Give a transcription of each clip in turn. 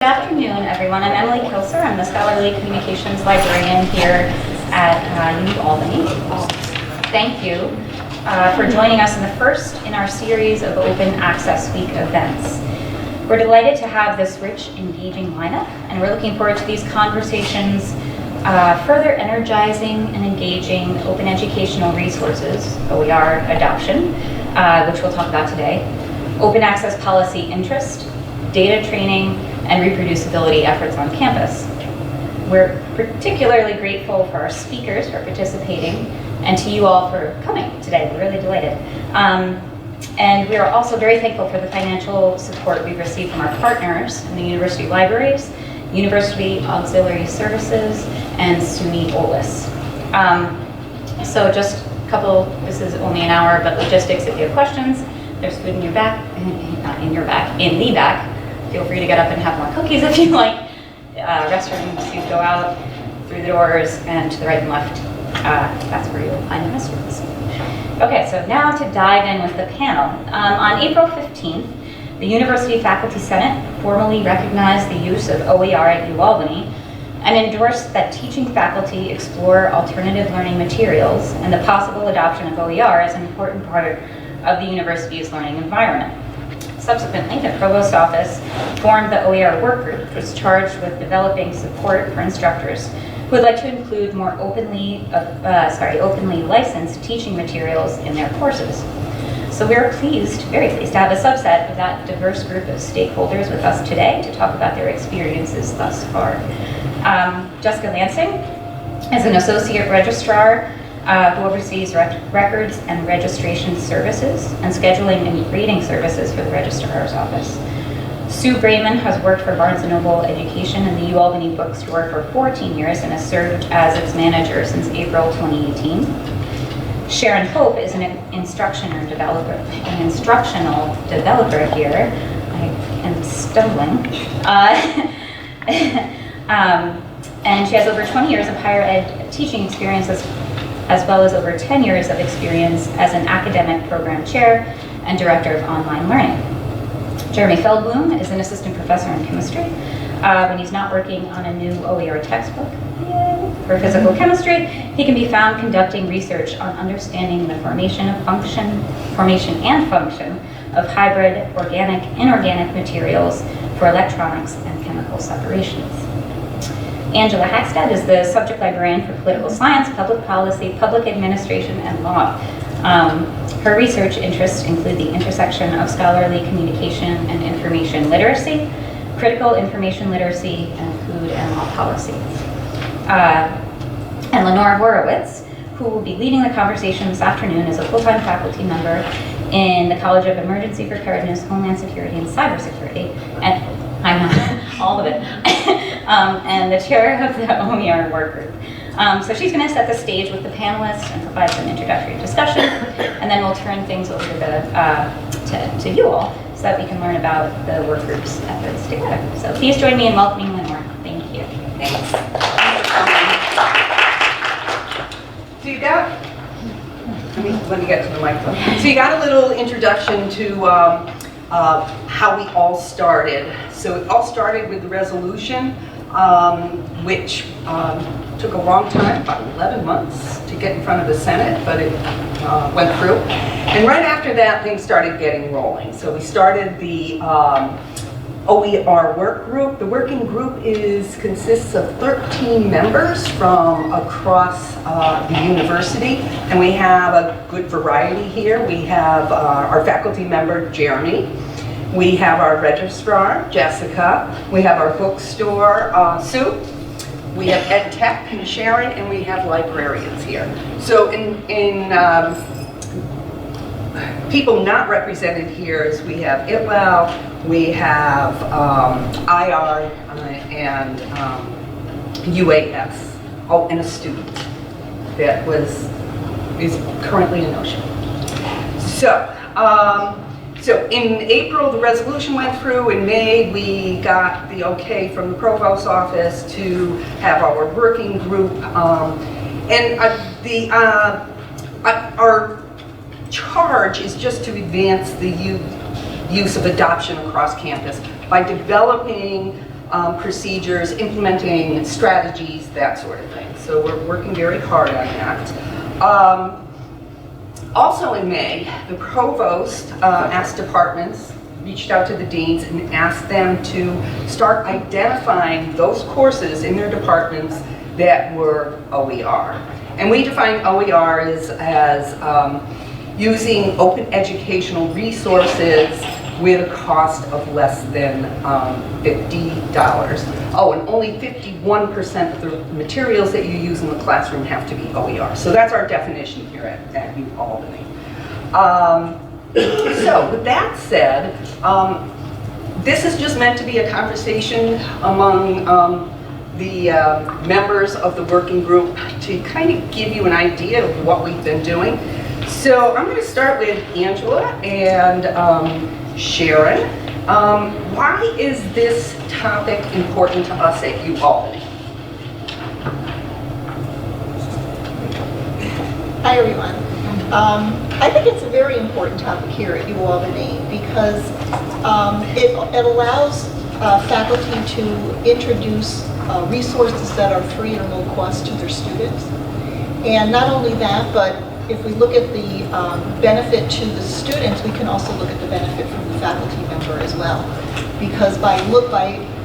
Good afternoon, everyone. I'm Emily Kilser. I'm the Scholarly Communications Librarian here at UAlbany. Thank you for joining us in the first in our series of Open Access Week events. We're delighted to have this rich, engaging lineup, and we're looking forward to these conversations further energizing and engaging open educational resources, OER adoption, which we'll talk about today, open access policy interest, data training, and reproducibility efforts on campus. We're particularly grateful for our speakers for participating and to you all for coming today. We're really delighted. And we are also very thankful for the financial support we've received from our partners in the university libraries, University Auxiliary Services, and SUNY OLIS. So just a couple, this is only an hour, but logistics, if you have questions, there's food in your back, not in your back, in the back. Feel free to get up and have more cookies if you like. Restrooms, you go out through the doors and to the right and left. That's where you'll find the restrooms. Okay, so now to dive in with the panel. On April 15th, the University Faculty Senate formally recognized the use of OER at UAlbany and endorsed that teaching faculty explore alternative learning materials and the possible adoption of OER as an important part of the university's learning environment. Subsequently, the Provost's office formed the OER work group, which was charged with developing support for instructors who would like to include more openly licensed teaching materials in their courses. So we're very pleased to have a subset of that diverse group of stakeholders with us today to talk about their experiences thus far. Jessica Lansing is an associate registrar who oversees records and registration services and scheduling and grading services for the registrar's office. Sue Brayman has worked for Barnes & Noble Education and the UAlbany bookstore for 14 years and has served as its manager since April 2018. Sharon Hope is an instructional developer here. I am stumbling. And she has over 20 years of higher ed teaching experience as well as over 10 years of experience as an academic program chair and director of online learning. Jeremy Feldblum is an assistant professor in chemistry. When he's not working on a new OER textbook for physical chemistry, he can be found conducting research on understanding the formation and function of hybrid organic, inorganic materials for electronics and chemical separations. Angela Hackstead is the subject librarian for political science, public policy, public administration, and law. Her research interests include the intersection of scholarly communication and information literacy, critical information literacy, and food and law policy. And Lenore Horowitz, who will be leading the conversation this afternoon, is a full-time faculty member in the College of Emergency Preparedness, Homeland Security, and Cybersecurity, and I'm not all of it, and the chair of the OER work group. So she's going to set the stage with the panelists and provide some introductory discussion, and then we'll turn things over to you all so that we can learn about the work group's efforts together. So please join me in welcoming Lenore. Thank you. Thanks. So you got, let me get to the microphone. So you got a little introduction to how we all started. So it all started with the resolution, which took a long time, about 11 months, to get in front of the Senate, but it went through. And right after that, things started getting rolling. So we started the OER work group. The working group consists of 13 members from across the university, and we have a good variety here. We have our faculty member, Jeremy. We have our registrar, Jessica. We have our bookstore, Sue. We have Ed Tech and Sharon, and we have librarians here. So in people not represented here is we have UAlbany, we have IR, and UAS. Oh, and a student that is currently in Ocean. So in April, the resolution went through. In May, we got the okay from the Provost's office to have our working group. Our charge is just to advance the use of adoption across campus by developing procedures, implementing strategies, that sort of thing. So we're working very hard on that. Also in May, the provost asked departments, reached out to the deans and asked them to start identifying those courses in their departments that were OER. And we define OER as using open educational resources with a cost of less than $50. Oh, and only 51% of the materials that you use in the classroom have to be OER. So that's our definition here at UAlbany. So with that said, this is just meant to be a conversation among the members of the working group to kind of give you an idea of what we've been doing. So I'm going to start with Angela and Sharon. Why is this topic important to us at UAlbany? Hi everyone. I think it's a very important topic here at UAlbany because it allows faculty to introduce resources that are free or low cost to their students. And not only that, but if we look at the benefit to the students, we can also look at the benefit from the faculty member as well. Because by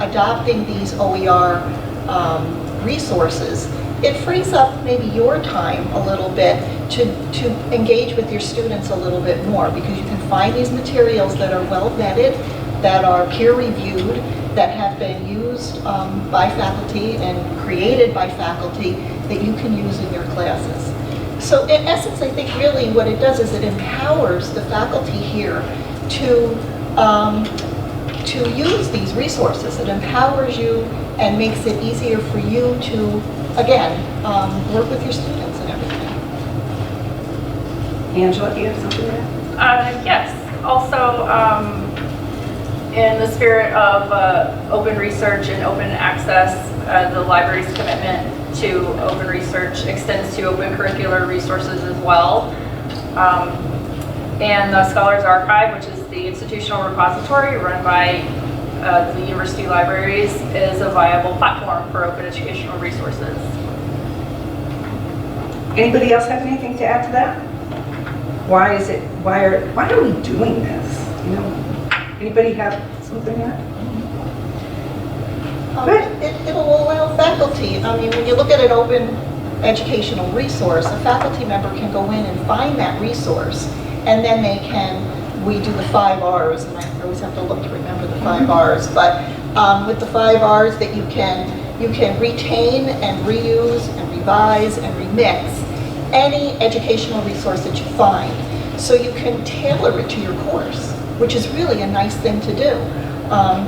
adopting these OER resources, it frees up maybe your time a little bit to engage with your students a little bit more, because you can find these materials that are well vetted, that are peer reviewed, that have been used by faculty and created by faculty that you can use in your classes. So in essence, I think really what it does is it empowers the faculty here to use these resources. It empowers you and makes it easier for you to, again, work with your students and everything. Angela, do you have something to add? Yes. Also, in the spirit of open research and open access, the library's commitment to open research extends to open curricular resources as well. And the Scholars Archive, which is the institutional repository run by the university libraries, is a viable platform for open educational resources. Anybody else have anything to add to that? Why are we doing this? You know, anybody have something to add? It'll allow faculty, I mean, when you look at an open educational resource, a faculty member can go in and find that resource, and then we do the 5 R's, and I always have to look to remember the 5 R's, but with the 5 R's that you can retain and reuse and revise and remix any educational resource that you find. So you can tailor it to your course, which is really a nice thing to do.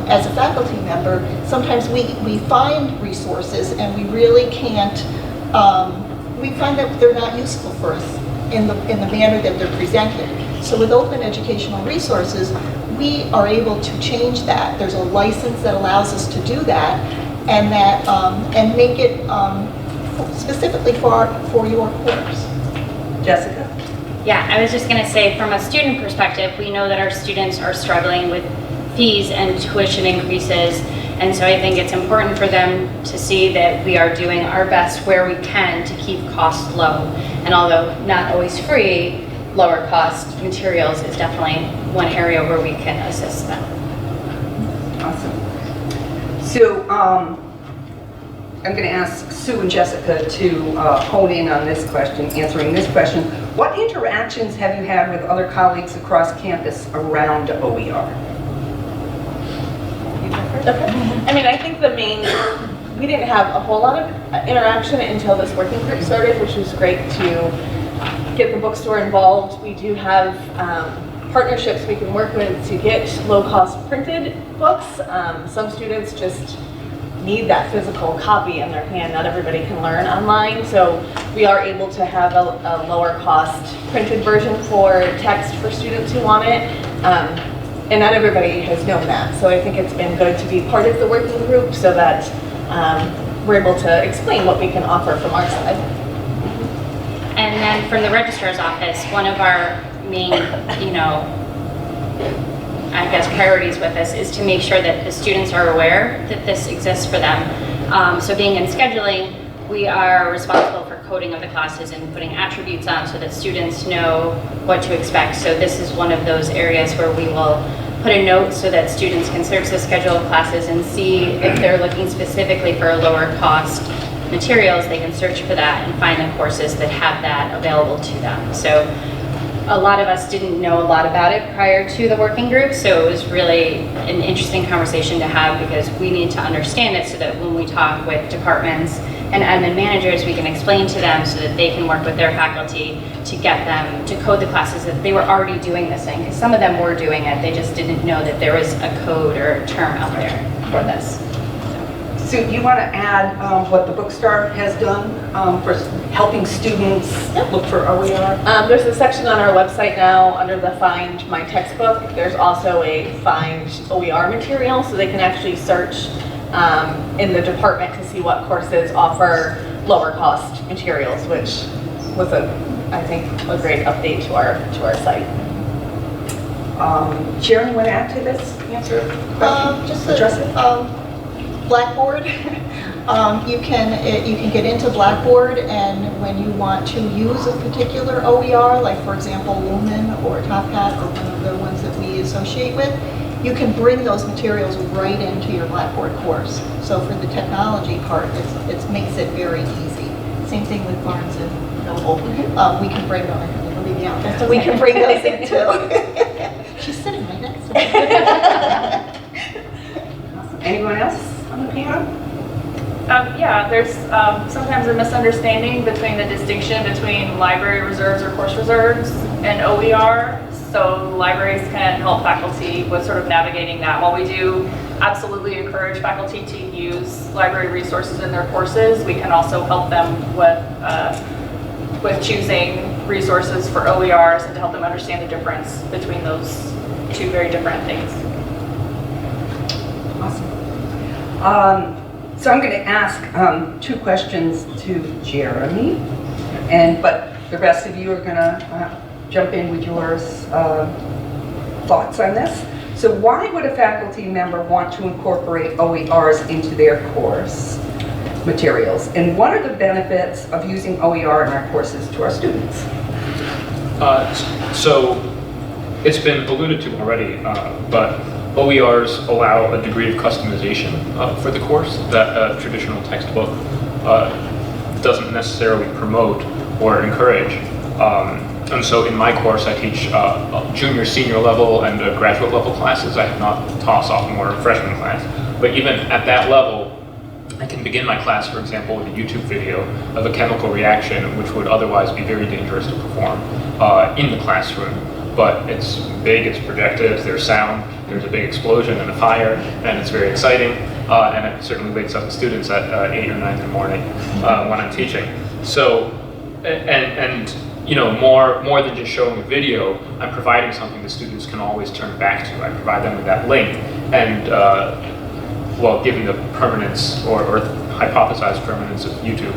As a faculty member, sometimes we find resources and we really can't, we find that they're not useful for us in the manner that they're presented. So with open educational resources, we are able to change that. There's a license that allows us to do that, and and make it specifically for your course. Jessica? Yeah, I was just going to say, from a student perspective, we know that our students are struggling with fees and tuition increases, and so I think it's important for them to see that we are doing our best where we can to keep costs low. And although not always free, lower cost materials is definitely one area where we can assist them. Awesome. So I'm going to ask Sue and Jessica to hone in on this question, answering this question. What interactions have you had with other colleagues across campus around OER? I mean, I think we didn't have a whole lot of interaction until this working group started, which was great to get the bookstore involved. We do have partnerships we can work with to get low-cost printed books. Some students just need that physical copy in their hand. Not everybody can learn online, so we are able to have a lower cost printed version for text for students who want it. And not everybody has known that, so I think it's been good to be part of the working group so that we're able to explain what we can offer from our side. And then from the registrar's office, one of our main, I guess, priorities with this is to make sure that the students are aware that this exists for them. So being in scheduling, we are responsible for coding of the classes and putting attributes on so that students know what to expect. So this is one of those areas where we will put a note so that students can search the schedule of classes and see if they're looking specifically for a lower cost materials, they can search for that and find the courses that have that available to them. So a lot of us didn't know a lot about it prior to the working group, so it was really an interesting conversation to have because we need to understand it so that when we talk with departments and admin managers, we can explain to them so that they can work with their faculty to get them to code the classes that they were already doing this in, because some of them were doing it, they just didn't know that there was a code or a term out there for this. Sue, do you want to add what the Bookstore has done for helping students look for OER? There's a section on our website now under the Find My Textbook. There's also a Find OER material, so they can actually search in the department to see what courses offer lower cost materials, which was I think a great update to our site. Sharon, you want to add to this answer? Just address it. Blackboard. You can get into Blackboard, and when you want to use a particular OER, like for example Lumen or Top Hat or one of the ones that we associate with, you can bring those materials right into your Blackboard course. So for the technology part, it makes it very easy. Same thing with Barnes and Noble. We can bring them. Leave me out. We can bring those in too. She's sitting right next to me. Anyone else on the panel? Yeah, there's sometimes a misunderstanding between the distinction between library reserves or course reserves and OER. So libraries can help faculty with sort of navigating that. While we do absolutely encourage faculty to use library resources in their courses, we can also help them with choosing resources for OERs and to help them understand the difference between those two very different things. Awesome. So I'm going to ask 2 questions to Jeremy, but the rest of you are going to jump in with yours thoughts on this. So why would a faculty member want to incorporate OERs into their course materials? And what are the benefits of using OER in our courses to our students? So it's been alluded to already, but OERs allow a degree of customization for the course that a traditional textbook doesn't necessarily promote or encourage. And so in my course, I teach junior, senior level, and graduate level classes. I have not taught sophomore or freshman class. But even at that level, I can begin my class, for example, with a YouTube video of a chemical reaction, which would otherwise be very dangerous to perform in the classroom. But it's big, it's projected, there's sound, there's a big explosion and a fire, and it's very exciting, and it certainly wakes up the students at 8 or 9 in the morning when I'm teaching. So, and you know, more than just showing a video, I'm providing something the students can always turn back to. I provide them with that link, and well, given the permanence or hypothesized permanence of YouTube,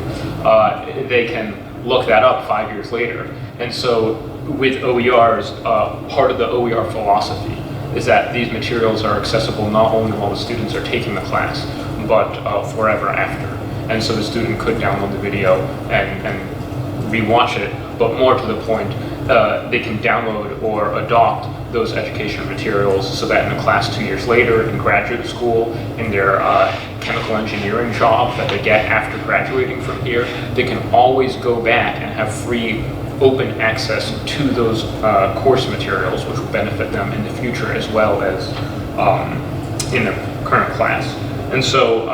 they can look that up 5 years later. And so with OERs, part of the OER philosophy is that these materials are accessible not only while the students are taking the class, but forever after. And so the student could download the video and rewatch it, but more to the point, they can download or adopt those educational materials so that in a class 2 years later, in graduate school, in their chemical engineering job that they get after graduating from here, they can always go back and have free open access to those course materials, which will benefit them in the future as well as in the current class. And so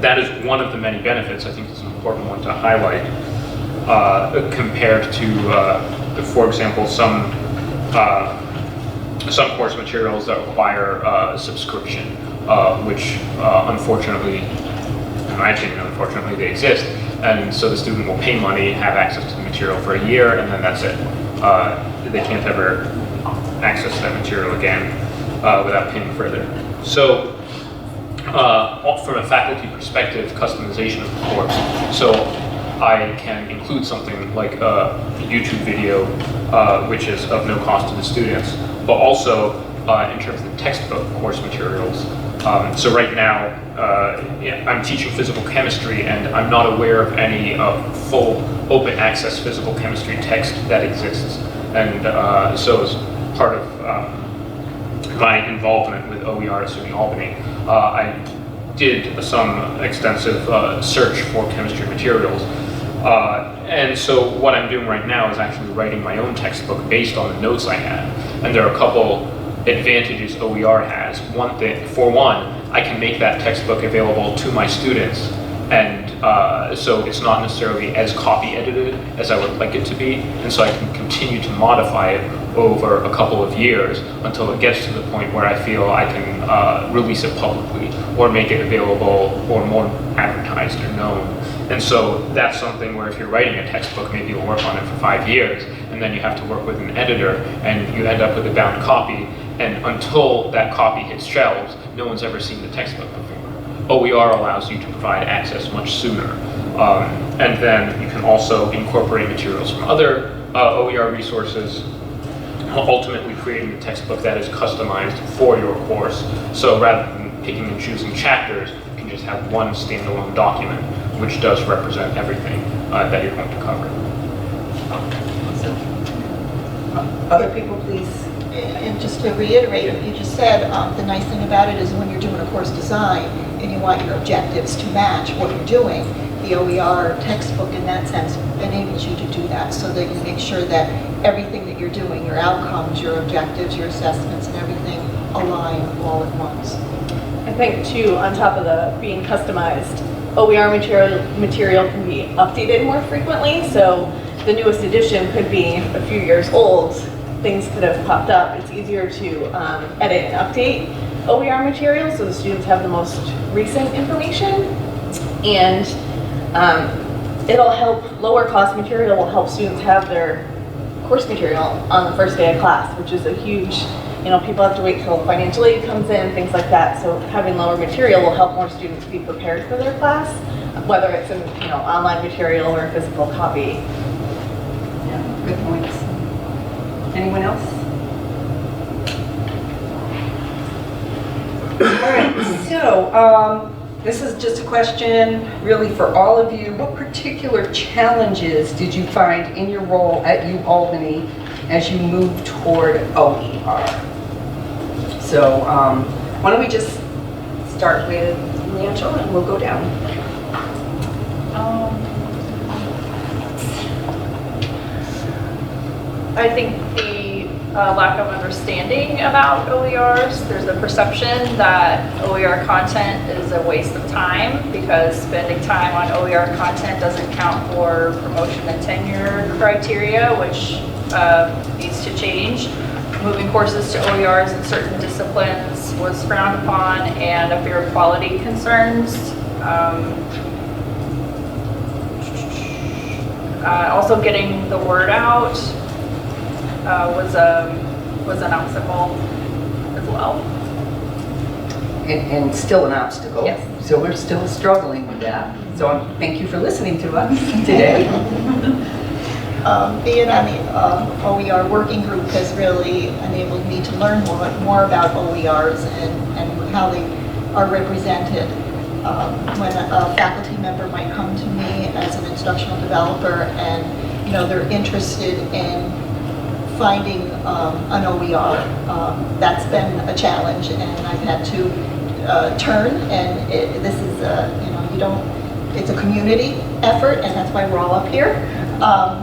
that is one of the many benefits. I think it's an important one to highlight compared to, for example, some course materials that require subscription, which unfortunately, in my opinion, unfortunately, they exist. And so the student will pay money, have access to the material for a year, and then that's it. They can't ever access that material again without paying further. So from a faculty perspective, customization of the course. So I can include something like a YouTube video, which is of no cost to the students, but also in terms of the textbook course materials. So right now, I'm teaching physical chemistry, and I'm not aware of any full open access physical chemistry text that exists. And so as part of my involvement with OER at UAlbany, I did some extensive search for chemistry materials. And so what I'm doing right now is actually writing my own textbook based on the notes I had. And there are a couple advantages OER has. For one, I can make that textbook available to my students, and so it's not necessarily as copy edited as I would like it to be, and so I can continue to modify it over a couple of years until it gets to the point where I feel I can release it publicly or make it available or more advertised or known. And so that's something where if you're writing a textbook, maybe you'll work on it for 5 years, and then you have to work with an editor, and you end up with a bound copy, and until that copy hits shelves, no one's ever seen the textbook before. OER allows you to provide access much sooner. And then you can also incorporate materials from other OER resources, ultimately creating a textbook that is customized for your course. So rather than picking and choosing chapters, you can just have one standalone document, which does represent everything that you're going to cover. Other people, please. And just to reiterate what you just said, the nice thing about it is when you're doing a course design and you want your objectives to match what you're doing, the OER textbook in that sense enables you to do that, so that you make sure that everything that you're doing, your outcomes, your objectives, your assessments, and everything align all at once. I think too, on top of the being customized, OER material can be updated more frequently. So the newest edition could be a few years old. Things could have popped up. It's easier to edit and update OER material so the students have the most recent information. And it'll help, lower cost material will help students have their course material on the first day of class, which is a huge, people have to wait till financial aid comes in, things like that. So having lower material will help more students be prepared for their class, whether it's in online material or a physical copy. Yeah, good points. Anyone else? All right, so this is just a question really for all of you. What particular challenges did you find in your role at UAlbany as you move toward OER? So why don't we just start with Leandro and we'll go down. I think the lack of understanding about OERs. There's the perception that OER content is a waste of time because spending time on OER content doesn't count for promotion and tenure criteria, which needs to change. Moving courses to OERs in certain disciplines was frowned upon, and a fear of quality concerns. Also getting the word out was an obstacle as well. And still an obstacle. Yes. So we're still struggling with that. So thank you for listening to us today. Being on the OER working group has really enabled me to learn more about OERs and how they are represented. When a faculty member might come to me as an instructional developer and they're interested in finding an OER, that's been a challenge, and I've had to turn, and this is it's a community effort, and that's why we're all up here,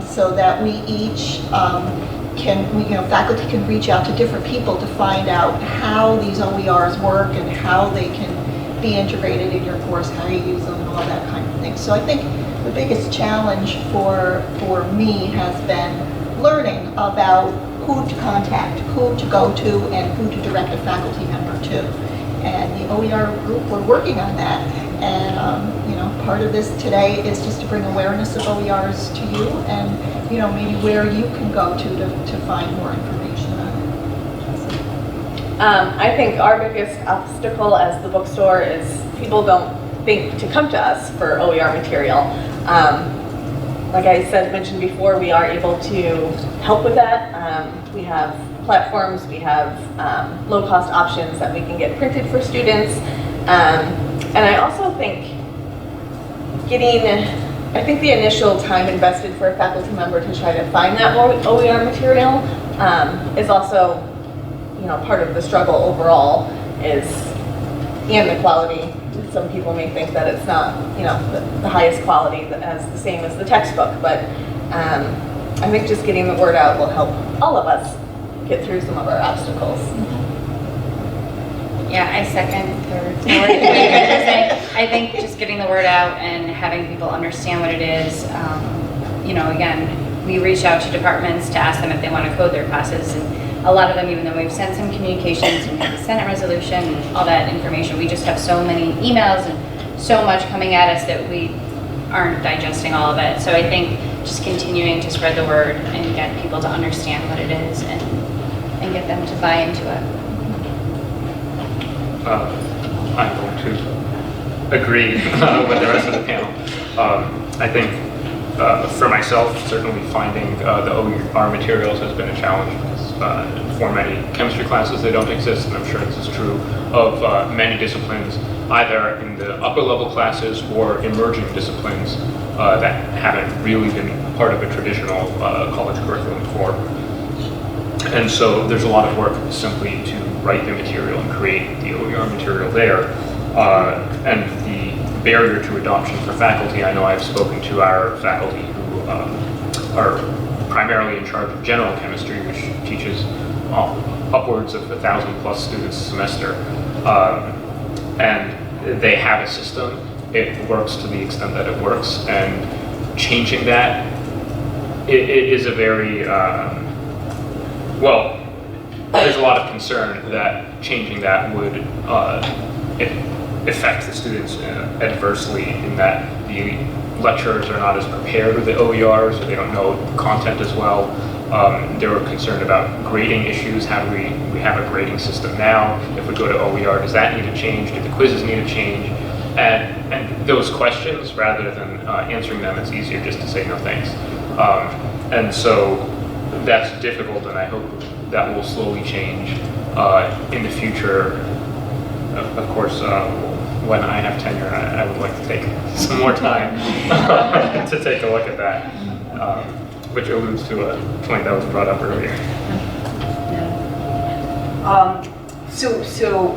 so that we each faculty can reach out to different people to find out how these OERs work and how they can be integrated in your course, how you use them, and all that kind of thing. So I think the biggest challenge for me has been learning about who to contact, who to go to, and who to direct a faculty member to. And the OER group, we're working on that. And part of this today is just to bring awareness of OERs to you, and maybe where you can go to find more information on it. I think our biggest obstacle as the bookstore is people don't think to come to us for OER material. Like I mentioned before, we are able to help with that. We have platforms. We have low-cost options that we can get printed for students. And I also think I think the initial time invested for a faculty member to try to find that OER material is also, part of the struggle overall and the quality. Some people may think that it's not, the highest quality as the same as the textbook, but I think just getting the word out will help all of us get through some of our obstacles. Yeah, I second, third, fourth. I think just getting the word out and having people understand what it is. Again, we reach out to departments to ask them if they want to code their classes, and a lot of them, even though we've sent some communications and have the Senate resolution and all that information, we just have so many emails and so much coming at us that we aren't digesting all of it. So I think just continuing to spread the word and get people to understand what it is and get them to buy into it. I'm going to agree with the rest of the panel. I think for myself, certainly finding the OER materials has been a challenge. For many chemistry classes, they don't exist, and I'm sure this is true of many disciplines, either in the upper level classes or emerging disciplines that haven't really been part of a traditional college curriculum for. And so there's a lot of work simply to write the material and create the OER material there. And the barrier to adoption for faculty, I know I've spoken to our faculty who are primarily in charge of general chemistry, which teaches upwards of 1,000+ students a semester. And they have a system. It works to the extent that it works, and changing that, it is a very, well, there's a lot of concern that changing that would affect the students adversely, in that the lecturers are not as prepared with the OERs, or they don't know the content as well. They were concerned about grading issues. How do we have a grading system now? If we go to OER, does that need to change? Do the quizzes need to change? And those questions, rather than answering them, it's easier just to say no thanks. And so that's difficult, and I hope that will slowly change in the future. Of course, when I have tenure, I would like to take some more time to take a look at that, which alludes to a point that was brought up earlier. So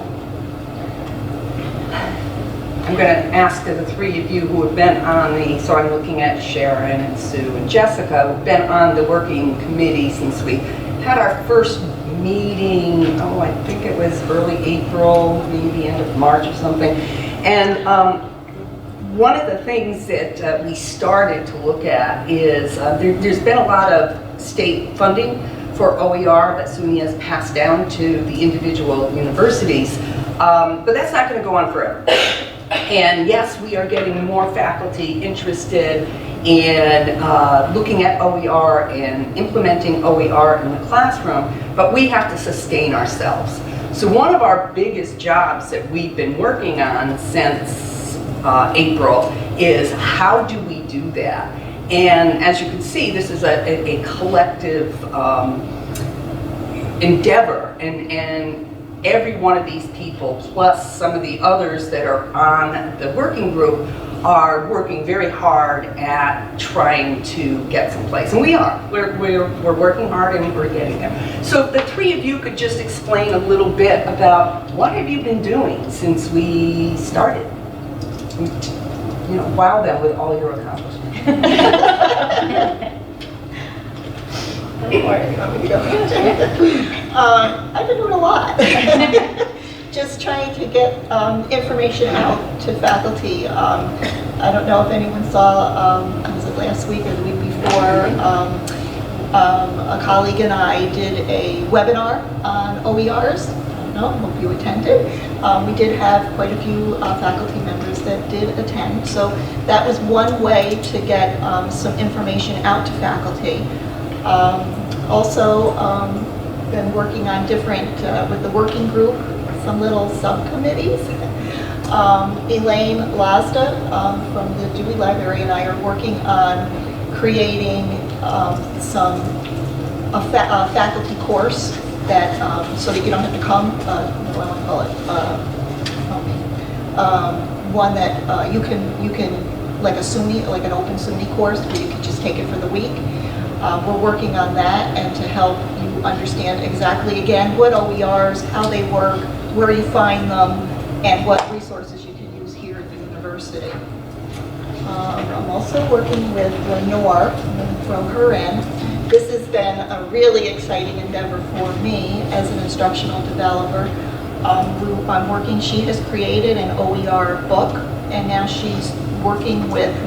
I'm going to ask the three of you who have been on so I'm looking at Sharon and Sue and Jessica, who've been on the working committee since we had our first meeting, I think it was early April, maybe end of March or something. And one of the things that we started to look at is there's been a lot of state funding for OER that SUNY has passed down to the individual universities, but that's not going to go on forever. And yes, we are getting more faculty interested in looking at OER and implementing OER in the classroom, but we have to sustain ourselves. So one of our biggest jobs that we've been working on since April is how do we do that? And as you can see, this is a collective endeavor, and every one of these people, plus some of the others that are on the working group, are working very hard at trying to get someplace. And we are. We're working hard and we're getting there. So if the three of you could just explain a little bit about what have you been doing since we started? Wow them with all your accomplishments. I've been doing a lot. Just trying to get information out to faculty. I don't know if anyone saw, was it last week or the week before, a colleague and I did a webinar on OERs. I don't know, hope you attended. We did have quite a few faculty members that did attend. So that was one way to get some information out to faculty. Also, been working on different, with the working group, some little subcommittees. Elaine Lazda from the Dewey Library and I are working on creating a faculty course that, so that you don't have to come, what do I want to call it? Help me. One that you can, like a SUNY, like an open SUNY course where you can just take it for the week. We're working on that, and to help you understand exactly, again, what OERs, how they work, where you find them, and what resources you can use here at the university. I'm also working with Lenore from her end. This has been a really exciting endeavor for me as an instructional developer. I'm working, she has created an OER book, and now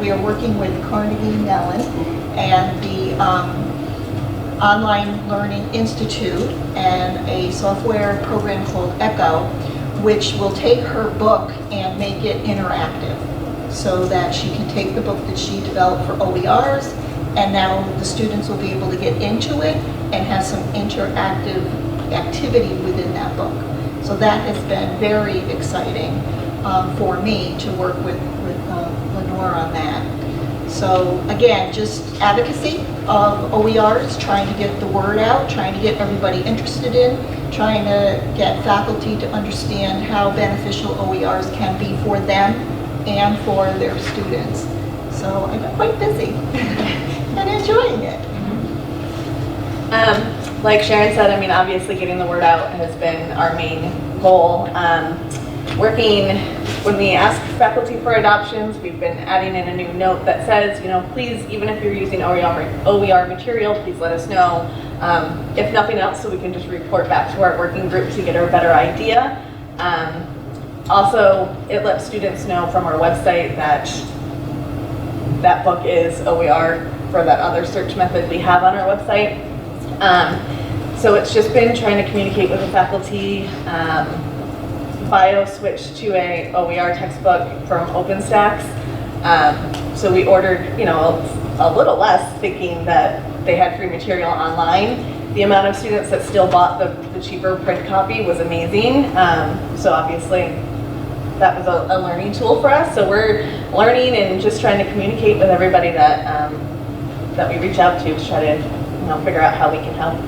we are working with Carnegie Mellon and the Online Learning Institute and a software program called Echo, which will take her book and make it interactive so that she can take the book that she developed for OERs, and now the students will be able to get into it and have some interactive activity within that book. So that has been very exciting for me to work with Lenore on that. So again, just advocacy of OERs, trying to get the word out, trying to get everybody interested in, trying to get faculty to understand how beneficial OERs can be for them and for their students. So I've been quite busy and enjoying it. Like Sharon said, I mean, obviously getting the word out has been our main goal. When we ask faculty for adoptions, we've been adding in a new note that says, please, even if you're using OER material, please let us know. If nothing else, so we can just report back to our working group to get a better idea. Also, it lets students know from our website that that book is OER for that other search method we have on our website. So it's just been trying to communicate with the faculty. Bio switched to a OER textbook from OpenStax. So we ordered, a little less, thinking that they had free material online. The amount of students that still bought the cheaper print copy was amazing. So obviously that was a learning tool for us. So we're learning and just trying to communicate with everybody that that we reach out to try to figure out how we can help.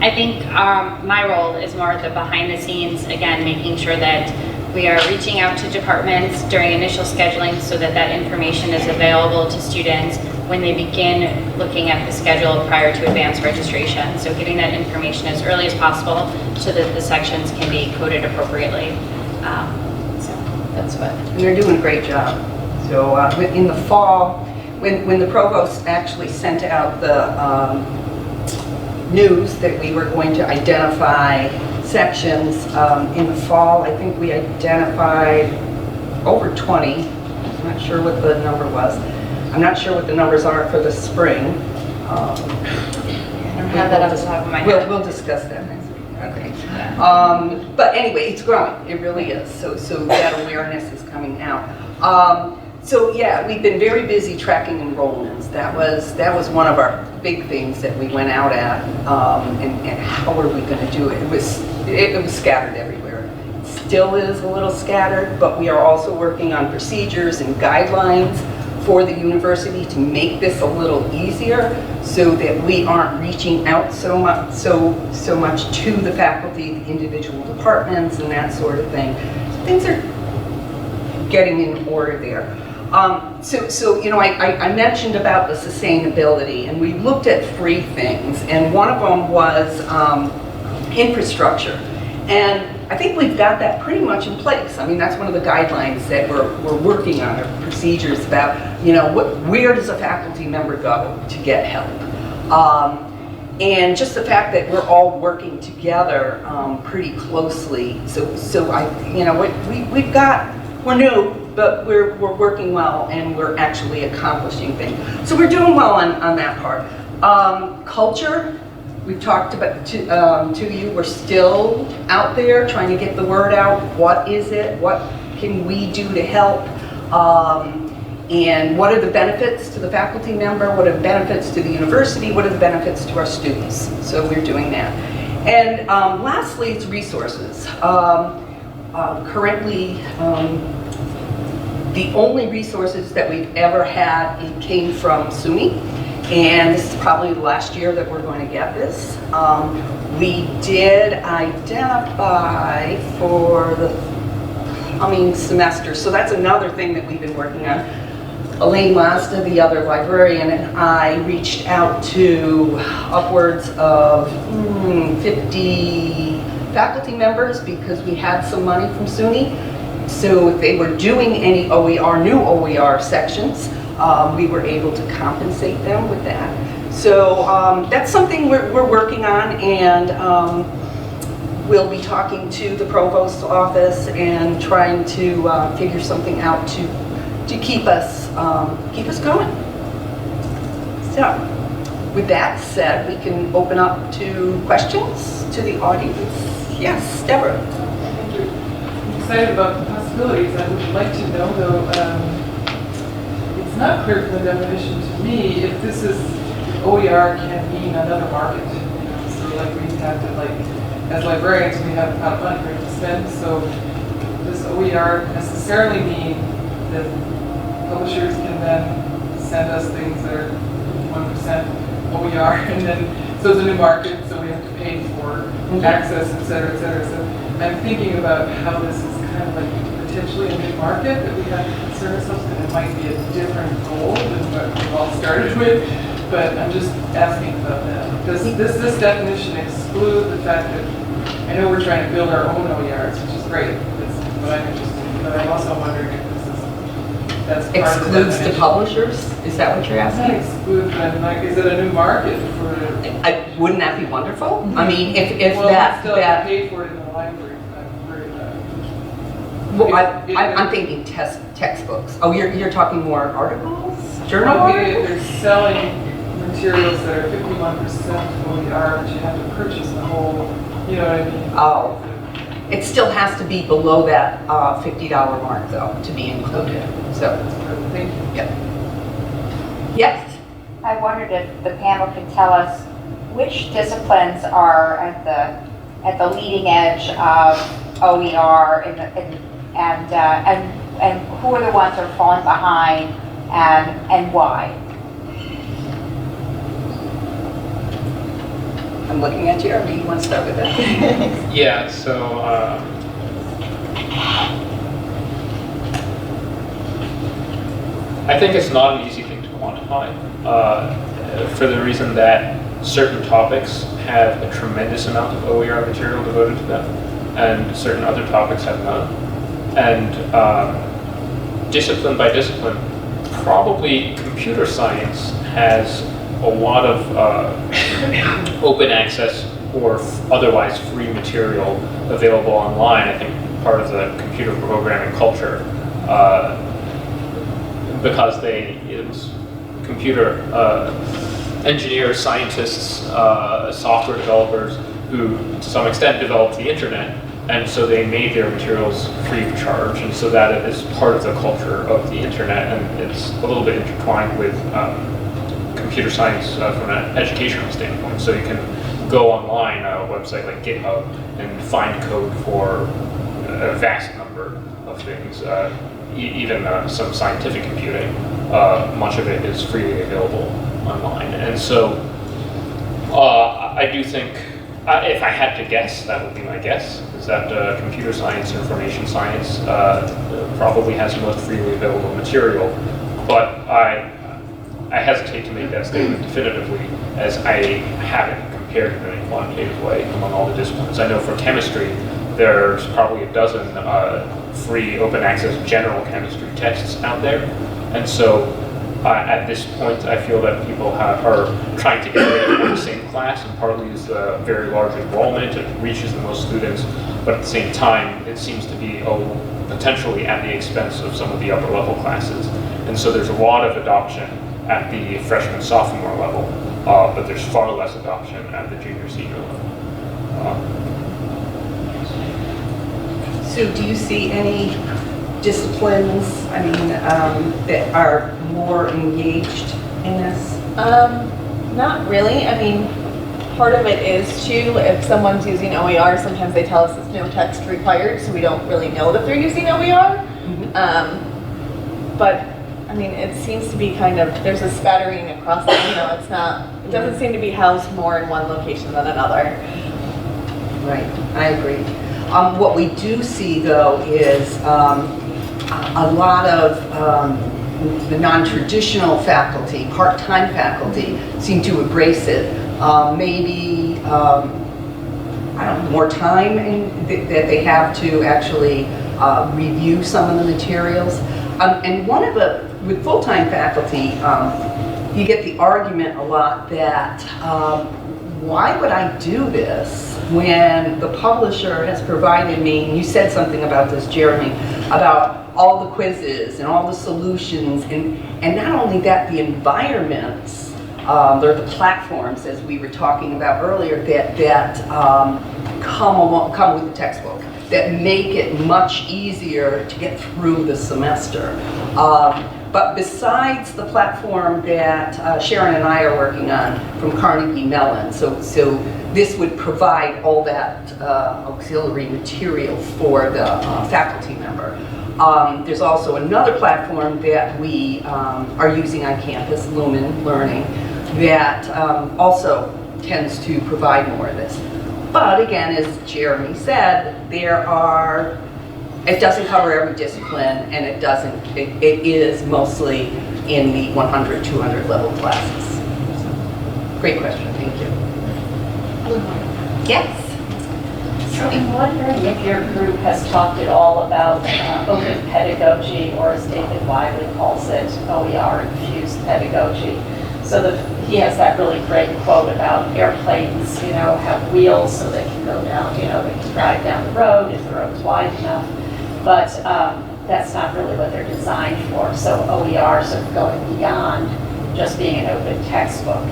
I think my role is more at the behind the scenes, again, making sure that we are reaching out to departments during initial scheduling so that that information is available to students when they begin looking at the schedule prior to advanced registration. So getting that information as early as possible so that the sections can be coded appropriately. So that's what. And they're doing a great job. So in the fall, when the provost actually sent out the news that we were going to identify sections in the fall, I think we identified over 20. I'm not sure what the number was. I'm not sure what the numbers are for the spring. I don't have that off the top of my head. We'll discuss that next week. Okay. But anyway, it's growing. It really is. So that awareness is coming out. So yeah, we've been very busy tracking enrollments. That was one of our big things that we went out at, and how are we going to do it? It was scattered everywhere. It still is a little scattered, but we are also working on procedures and guidelines for the university to make this a little easier, so that we aren't reaching out so much to the faculty, the individual departments, and that sort of thing. So things are getting in order there. I mentioned about the sustainability, and we looked at 3 things, and one of them was infrastructure. And I think we've got that pretty much in place. I mean, that's one of the guidelines that we're working on, our procedures about, where does a faculty member go to get help? And just the fact that we're all working together pretty closely. We're new, but we're working well, and we're actually accomplishing things. So we're doing well on that part. Culture, we've talked about to you. We're still out there trying to get the word out. What is it? What can we do to help? And what are the benefits to the faculty member? What are the benefits to the university? What are the benefits to our students? So we're doing that. And lastly, it's resources. Currently, the only resources that we've ever had came from SUNY, And this is probably the last year that we're going to get this. We did identify for the coming semester, so that's another thing that we've been working on. Elaine Mazda, the other librarian, and I reached out to upwards of 50 faculty members because we had some money from SUNY. So if they were doing any OER, new OER sections, we were able to compensate them with that. So that's something we're working on, and we'll be talking to the provost's office and trying to figure something out to keep us going. So with that said, we can open up to questions to the audience. Yes, Deborah. Thank you. I'm excited about the possibilities. I would like to know, though, it's not clear from the definition to me if this is OER can mean another market. So like we have to, like, as librarians, we have a lot of money to spend. So does OER necessarily mean that publishers can then send us things that are 1% OER, and then so it's a new market, so we have to pay for access, et cetera, et cetera. So I'm thinking about how this is kind of like potentially a new market that we have to concern ourselves with. It might be a different goal than what we've all started with, but I'm just asking about that. Does this definition exclude the fact that I know we're trying to build our own OERs, which is great, that's what I'm interested in, but I'm also wondering if that's part Excludes of the publishers? Is that what you're Not asking? exclude, but like, is it a new market for? Wouldn't that be wonderful? I mean, if Well, that, we still have to pay for it in the library. I'm worried about it. well, I'm thinking textbooks. Oh, you're talking more articles, journal Well, maybe if articles? they're selling materials that are 51% OER, but you have to purchase the whole, you know what I mean? Oh, it still has to be below that $50 mark, though, to be included. So, Thank you. yeah. Yes. I wondered if the panel could tell us which disciplines are at the leading edge of OER and who are the ones that are falling behind and why? I'm looking at Jeremy. You want to start with that? Yeah, so I think it's not an easy thing to quantify for the reason that certain topics have a tremendous amount of OER material devoted to them, and certain other topics have none. And discipline by discipline, probably computer science has a lot of open access or otherwise free material available online. I think part of the computer programming culture, because it was computer engineers, scientists, software developers who to some extent developed the internet, and so they made their materials free of charge, and so that it is part of the culture of the internet, and it's a little bit intertwined with computer science from an educational standpoint. So you can go online, a website like GitHub, and find code for a vast number of things, even some scientific computing. Much of it is freely available online. And so I do think, if I had to guess, that would be my guess, is that computer science, information science probably has the most freely available material. But I hesitate to make that statement definitively, as I haven't compared it in any quantitative way among all the disciplines. I know for chemistry, there's probably a dozen free open access general chemistry texts out there. And so at this point, I feel that people are trying to get rid of the same class, and partly is the very large enrollment, it reaches the most students, but at the same time, it seems to be potentially at the expense of some of the upper level classes. And so there's a lot of adoption at the freshman, sophomore level, but there's far less adoption at the junior, senior level. So do you see any disciplines, I mean, that are more engaged in this? Not really. I mean, part of it is too, if someone's using OER, sometimes they tell us it's no text required, so we don't really know that they're using OER. But I mean, it seems to be kind of, there's a spattering across the, it's not, it doesn't seem to be housed more in one location than another. Right, I agree. What we do see, though, is a lot of the non-traditional faculty, part-time faculty, seem to embrace it. Maybe, I don't know, more time that they have to actually review some of the materials. And one of the, with full-time faculty, you get the argument a lot that why would I do this when the publisher has provided me, and you said something about this, Jeremy, about all the quizzes and all the solutions, and not only that, the environments, they're the platforms, as we were talking about earlier, that come with the textbook, that make it much easier to get through the semester. But besides the platform that Sharon and I are working on from Carnegie Mellon, so this would provide all that auxiliary material for the faculty member. There's also another platform that we are using on campus, Lumen Learning, that also tends to provide more of this. But again, as Jeremy said, it doesn't cover every discipline, and it is mostly in the 100, 200 level classes. So, great question, thank you. Yes? So I'm wondering if your group has talked at all about open pedagogy, or as David Wiley calls it, OER-infused pedagogy. So he has that really great quote about airplanes, have wheels so they can go down, they can drive down the road if the road's wide enough. But that's not really what they're designed for. So OERs are going beyond just being an open textbook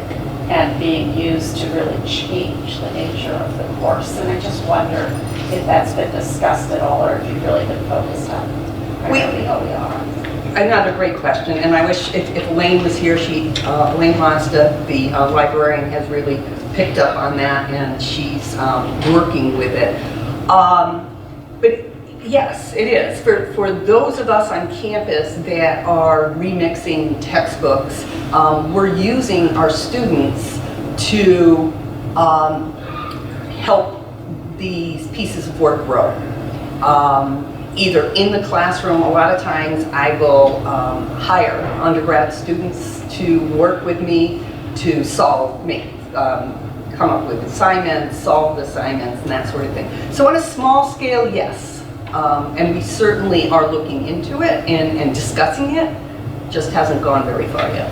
and being used to really change the nature of the course. And I just wonder if that's been discussed at all, or if you've really been focused on primarily OER. Another great question, and I wish if Elaine was here, Elaine Mazda, the librarian, has really picked up on that, and she's working with it. But yes, it is. For those of us on campus that are remixing textbooks, we're using our students to help these pieces of work grow. Either in the classroom, a lot of times I will hire undergrad students to work with me to come up with assignments, solve assignments, and that sort of thing. So on a small scale, yes. And we certainly are looking into it and discussing it, just hasn't gone very far yet.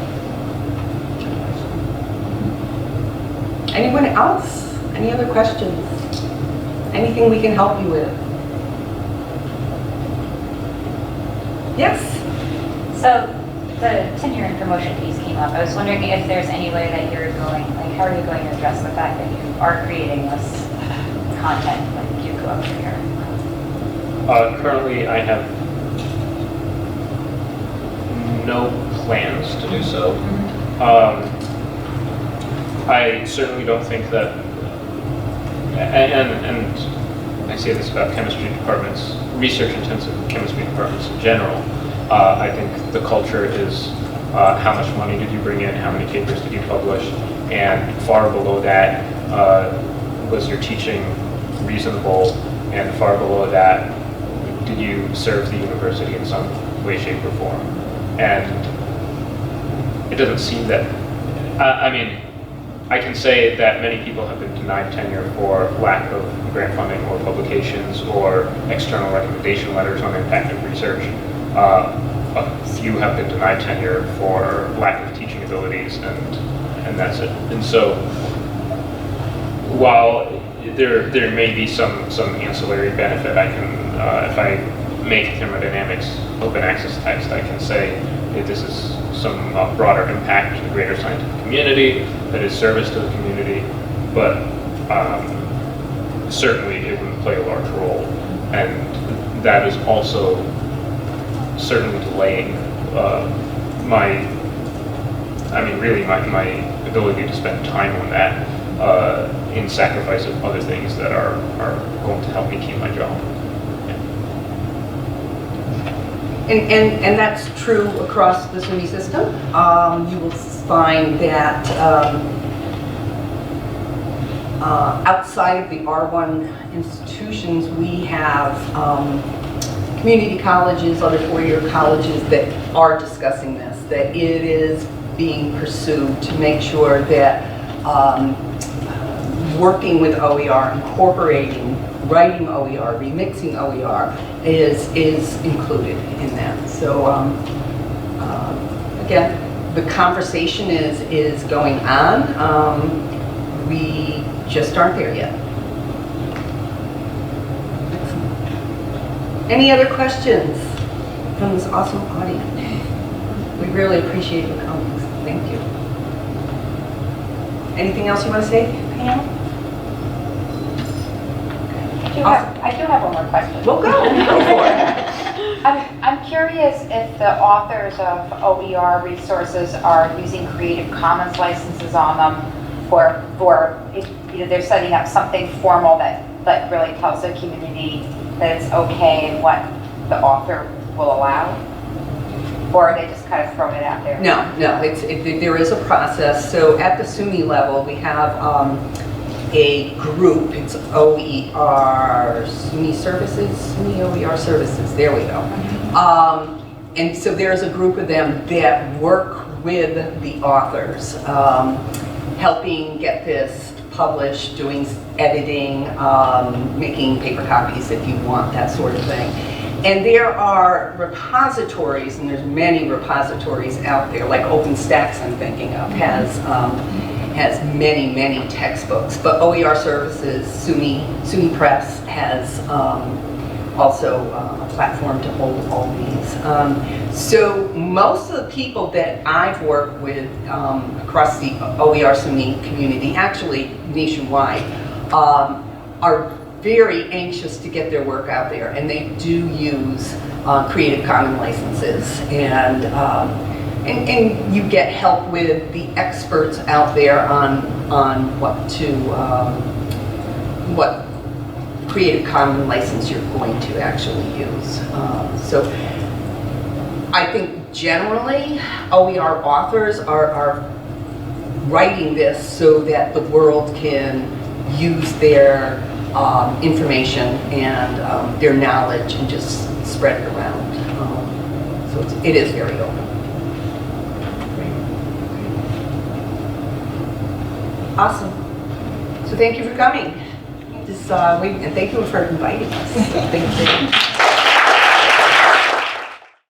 Anyone else? Any other questions? Anything we can help you with? Yes? So the tenure and promotion piece came up. I was wondering if there's any way that you're going, how are you going to address the fact that you are creating this content like Yuko up here? Currently, I have no plans to do so. I certainly don't think that, and I say this about chemistry departments, research-intensive chemistry departments in general. I think the culture is how much money did you bring in, how many papers did you publish, and far below that, was your teaching reasonable, and far below that, did you serve the university in some way, shape, or form? And it doesn't seem that, I mean, I can say that many people have been denied tenure for lack of grant funding or publications or external recommendation letters on impacted research. A few have been denied tenure for lack of teaching abilities, and that's it. And so, while there may be some ancillary benefit, I can, if I make thermodynamics open access text, I can say that this is some broader impact to the greater scientific community, that is service to the community, but certainly it would play a large role, and that is also certainly delaying my ability to spend time on that in sacrifice of other things that are going to help me keep my job. And that's true across the SUNY system. You will find that outside of the R1 institutions, we have community colleges, other four-year colleges that are discussing this, that it is being pursued to make sure that working with OER, incorporating, writing OER, remixing OER is included in that. So again, the conversation is going on. We just aren't there yet. Any other questions from this awesome audience? We really appreciate your comments. Thank you. Anything else you want to say, Pam? I do have one more question. Well, go for it. I'm curious if the authors of OER resources are using Creative Commons licenses on them, or if, they're setting up something formal that really tells the community that it's okay and what the author will allow, or are they just kind of throwing it out there? No, there is a process. So at the SUNY level, we have a group. It's OER SUNY Services, SUNY OER Services. There we go. And so there's a group of them that work with the authors, helping get this published, doing editing, making paper copies if you want, that sort of thing. And there are repositories, and there's many repositories out there, like OpenStax I'm thinking of, has many textbooks. But OER Services, SUNY Press has also a platform to hold all these. So most of the people that I've worked with across the OER SUNY community, actually nationwide, are very anxious to get their work out there, and they do use Creative Commons licenses, and you get help with the experts out there on what Creative Commons license you're going to actually use. So I think generally OER authors are writing this so that the world can use their information and their knowledge and just spread it around. So it is very open. Awesome. So thank you for coming. And thank you for inviting us. Thank you.